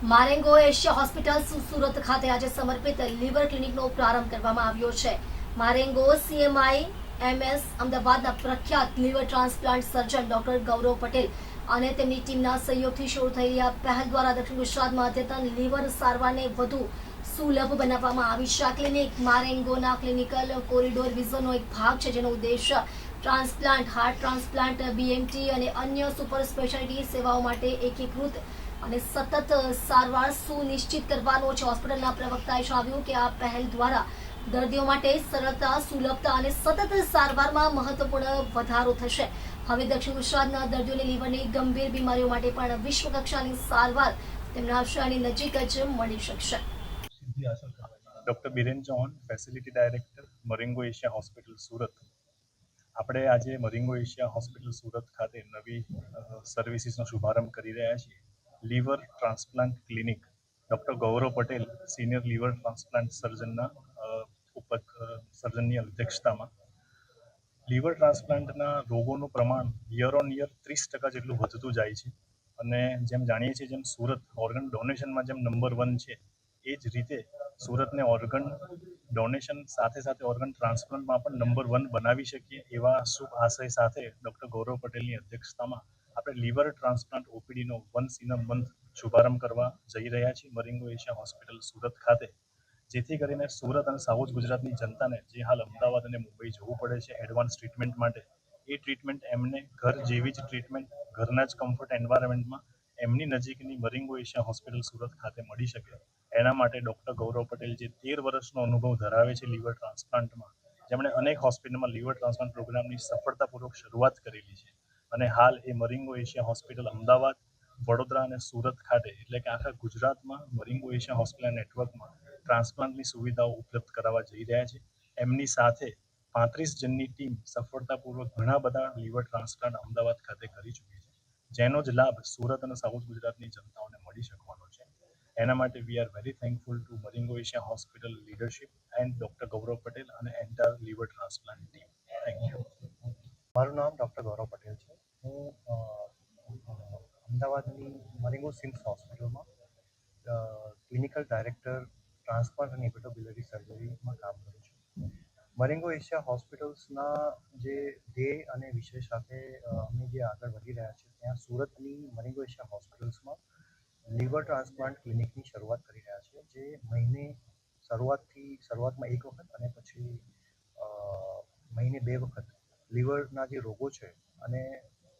મારેંગો Asia hospital Surat ખાતે આજે સમર્પિત લીવર ક્લિનિકનો પ્રારંભ કરવામાં આવ્યો છે. મારેંગો સીએમઆઈ એમએસ અમદાવાદના પ્રખ્યાત લીવર ટ્રાન્સપ્લાન્ટ સર્જન ડોક્ટર ગૌરવ પટેલ અને તેમની ટીમના સહયોગથી શરૂ થયેલી આ પહેલ દ્વારા દક્ષિણ ગુજરાતમાં અદ્યતન લીવર સારવારને વધુ સુલભ બનાવવામાં આવી છે. આ ક્લિનિક મારેંગોના ક્લિનિકલ કોરિડોર વિઝનનો એક ભાગ છે, જેનો ઉદ્દેશ્ય ટ્રાન્સપ્લાન્ટ, હાર્ટ ટ્રાન્સપ્લાન્ટ, બીએમટી અને અન્ય સુપર સ્પેશિયાલિટી સેવાઓ માટે એકીકૃત અને સતત સારવાર સુનિશ્ચિત કરવાનો છે. હોસ્પિટલના પ્રવક્તાએ જણાવ્યું કે આ પહેલ દ્વારા દર્દીઓ માટે સરળતા, સુલભતા અને સતત સારવારમાં મહત્વપૂર્ણ વધારો થશે. હવે દક્ષિણ ગુજરાતના દર્દીઓને લીવરની ગંભીર બીમારીઓ માટે પણ વિશ્વ કક્ષાની સારવાર તેમના શહેરની નજીક જ મળી શકશે. Doctor Biren Chauhan, facility director, Marengo Asia hospital Surat. આપણે આજે મરેંગો એશિયા હોસ્પિટલ સુરત ખાતે નવી સર્વિસીસનો શુભારંભ કરી રહ્યા છીએ. Liver transplant clinic doctor Gaurav Patel, senior liver transplant સર્જનની અધ્યક્ષતામાં લીવર ટ્રાન્સપ્લાન્ટના રોગોનું પ્રમાણ યર ઓન યર 30% જેટલું વધતું જાય છે. અને જેમ જાણીએ છીએ, જેમ સુરત ઓર્ગન ડોનેશનમાં જેમ નંબર 1 છે, એ જ રીતે સુરતને ઓર્ગન ડોનેશન સાથે સાથે ઓર્ગન ટ્રાન્સપ્લાન્ટમાં પણ નંબર 1 બનાવી શકીએ, એવા શુભ આશય સાથે ડૉક્ટર ગૌરવ પટેલની અધ્યક્ષતામાં આપણે લીવર ટ્રાન્સપ્લાન્ટ ઓપીડીનો વન્સ ઇન અ મંથ શુભારંભ કરવા જઈ રહ્યા છીએ મરેંગો એશિયા હોસ્પિટલ સુરત ખાતે, જેથી કરીને સુરત અને સાઉથ ગુજરાતની જનતાને જે હાલ અમદાવાદ અને મુંબઈ જવું પડે છે એડવાન્સ ટ્રીટમેન્ટ માટે, એ ટ્રીટમેન્ટ એમને ઘર જેવી જ ટ્રીટમેન્ટ ઘરના જ કમ્ફર્ટ એન્વાયરમેન્ટમાં એમની નજીકની મરેંગો એશિયા હોસ્પિટલ સુરત ખાતે મળી શકે, એના માટે ડૉક્ટર ગૌરવ પટેલ, જે 13 વર્ષનો અનુભવ ધરાવે છે લીવર ટ્રાન્સપ્લાન્ટમાં, જેમણે અનેક હોસ્પિટલમાં લીવર ટ્રાન્સપ્લાન્ટ પ્રોગ્રામની સફળતાપૂર્વક શરૂઆત કરેલી છે અને હાલ એ મરેંગો એશિયા હોસ્પિટલ અમદાવાદ, વડોદરા અને સુરત ખાતે, એટલે કે આખા ગુજરાતમાં મરેંગો એશિયા હોસ્પિટલ નેટવર્કમાં ટ્રાન્સપ્લાન્ટની સુવિધાઓ ઉપલબ્ધ કરાવવા જઈ રહ્યા છે. એમની સાથે 35 જણની ટીમ સફળતાપૂર્વક ઘણા બધા લીવર ટ્રાન્સપ્લાન્ટ અમદાવાદ ખાતે કરી ચૂકી છે, જેનો જ લાભ સુરત અને સાઉથ ગુજરાતની જનતાઓને મળી શકવાનો છે. એના માટે we are very thankful to Marengo Asia hospital leadership and doctor Gaurav Patel અને entire liver transplant team. Thank you. મારું નામ ડૉક્ટર ગૌરવ પટેલ છે. હું અમદાવાદની મરેંગો સિમ્સ હોસ્પિટલમાં ક્લિનિકલ ડાયરેક્ટર ટ્રાન્સપ્લાન્ટ અને હિપેટોબિલિયરી સર્જરીમાં કામ કરું છું. મરેંગો એશિયા હોસ્પિટલ્સના જે ધ્યેય અને વિષય સાથે અમે જે આગળ વધી રહ્યા છીએ, ત્યાં સુરતની મરેંગો એશિયા હોસ્પિટલ્સમાં લીવર ટ્રાન્સપ્લાન્ટ ક્લિનિકની શરૂઆત કરી રહ્યા છે, જે મહિને શરૂઆતમાં એક વખત અને પછી મહિને 2 વખત લીવરના જે રોગો છે અને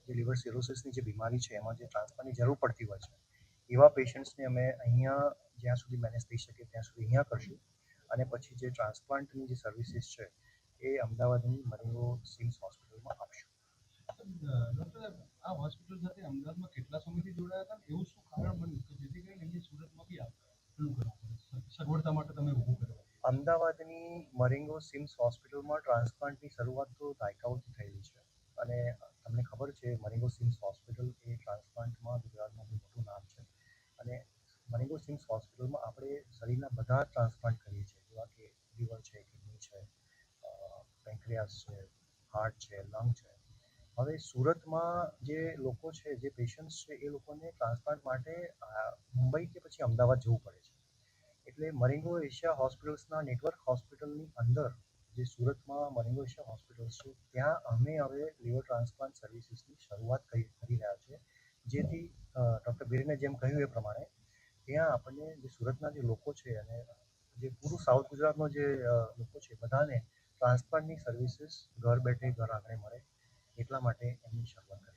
જે લીવર સિરોસિસની જે બીમારી છે, એમાં જે ટ્રાન્સપ્લાન્ટની જરૂર પડતી હોય છે, એવા પેશન્ટ્સને અમે અહીંયા જ્યાં સુધી મેનેજ થઈ શકે ત્યાં સુધી અહીંયા કરશું અને પછી જે ટ્રાન્સપ્લાન્ટની જે સર્વિસીસ છે એ અમદાવાદની મરેંગો સિમ્સ હોસ્પિટલમાં આપશું. ડૉક્ટર, આ હોસ્પિટલ સાથે અમદાવાદમાં કેટલા સમયથી જોડાયા હતા? એવું શું કારણ બન્યું કે જેથી કરીને અહીંયા સુરતમાં બી પેલું કરવું, સગવડતા માટે તમે ઊભું કરવા? અમદાવાદની મરેંગો સિમ્સ હોસ્પિટલમાં ટ્રાન્સપ્લાન્ટની શરૂઆત તો દાયકાઓથી થયેલી છે અને તમને ખબર છે, મરેંગો સિમ્સ હોસ્પિટલ એ ટ્રાન્સપ્લાન્ટમાં ગુજરાતમાં બહુ મોટું નામ છે અને મરેંગો સિમ્સ હોસ્પિટલમાં આપણે શરીરના બધા ટ્રાન્સપ્લાન્ટ કરીએ છીએ, જેવા કે લીવર છે, કિડની છે, પેન્ક્રિયાસ છે, હાર્ટ છે, લંગ છે. હવે સુરતમાં જે લોકો છે, જે પેશન્ટ્સ છે, એ લોકોને ટ્રાન્સપ્લાન્ટ માટે મુંબઈ કે પછી અમદાવાદ જવું પડે છે. એટલે મરેંગો એશિયા હોસ્પિટલ્સના નેટવર્ક હોસ્પિટલની અંદર જે સુરતમાં મરેંગો એશિયા હોસ્પિટલ્સ છે, ત્યાં અમે હવે લીવર ટ્રાન્સપ્લાન્ટ સર્વિસીસની શરૂઆત કરી રહ્યા છીએ, જેથી ડૉક્ટર બિરેને જેમ કહ્યું એ પ્રમાણે ત્યાં આપણને જે સુરતના જે લોકો છે અને જે પૂરું સાઉથ ગુજરાતનો જે લોકો છે, બધાને ટ્રાન્સપ્લાન્ટની સર્વિસીસ ઘર બેઠે ઘર આંગણે મળે, એટલા માટે એમની શરૂઆત કરી.